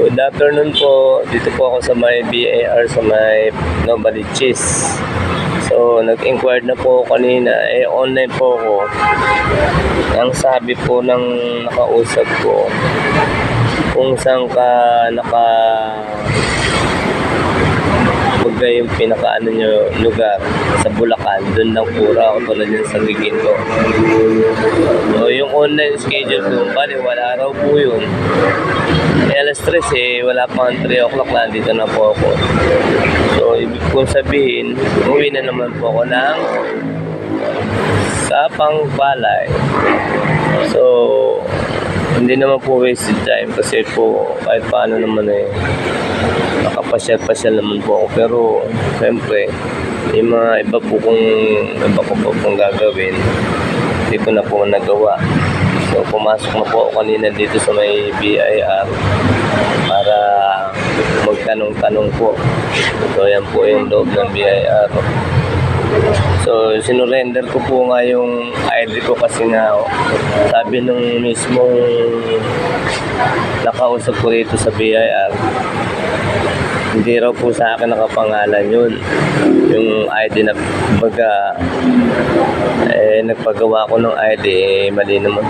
Good afternoon po. Dito po ako sa may BAR sa may Novaliches. So, nag-inquire na po ako kanina. Online po ako. Ang sabi po ng nakausap ko, kung saan ka yung pinakaano nyo lugar sa Bulacan, doon lang pura ako tulad yun sa Giginto. So, yung online schedule ko, bali wala raw po yun. Alas 3 wala pang 3 o'clock na, dito na po ako. So, ibig kong sabihin, uwi na naman po ako ng Sapang Palay. So, hindi naman po wasted time kasi po kahit paano naman nakapasyal-pasyal naman po ako. Pero, siyempre, yung mga iba ko po pong gagawin, hindi ko na po nagawa. So, pumasok na po ako kanina dito sa may BIR para magtanong-tanong po. So, yan po yung loob ng BIR. So, sinurrender ko po nga yung ID ko kasi nga sabi nung mismong nakausap ko rito sa BIR, hindi raw po sa akin nakapangalan yun. Yung ID na baga, nagpagawa ko ng ID, mali naman.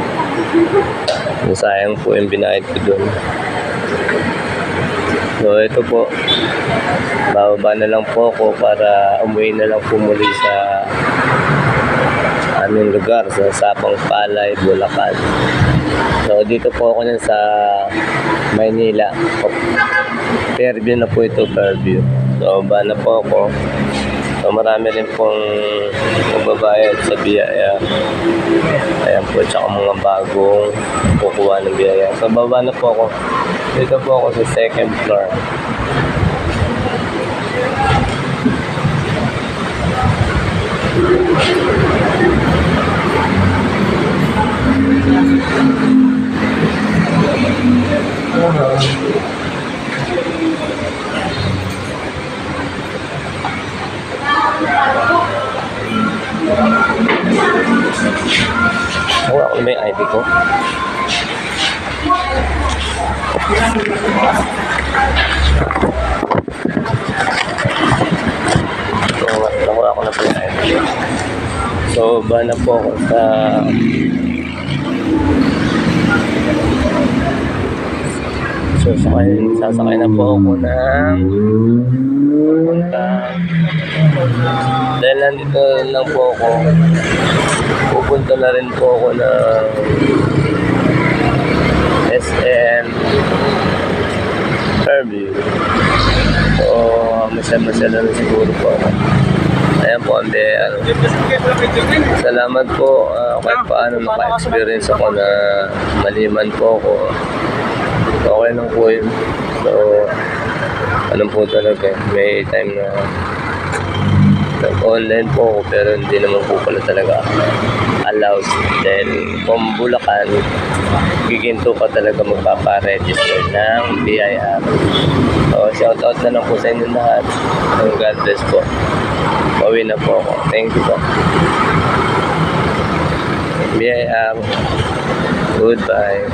Sayang po yung binayad ko dun. So, ito po. Bababa na lang po ako para umuwi na lang po muli sa aming lugar, sa Sapang Palay, Bulacan. So, dito po ako sa Maynila. Fairview na po ito, Fairview. So, ba na po ako. So, marami rin pong magbabayad sa BIR. Ayan po, tsaka mga bagong kukuha ng BIR. So, baba na po ako. Dito po ako sa second floor. Wala ko na may ID ko. Nakuha ko na po yung ID. So, ba na po ako sa sasakay na po ako ng dahil nandito lang po ako, pupunta na rin po ako ng SM Fairview. So, masaya na siguro po ako. Ayan po, salamat po kahit paano naka-experience ako na maliman po ako. Okay lang po yun. So, ano po talaga, may time na online po ako pero hindi naman po pala talaga allowed. Then, kung Bulacan, Giginto ka talaga magpaparegister ng BIR. So, shoutout na lang po sa inyo lahat. God bless po. Pauwi na po ako. Thank you po. BIR. Goodbye.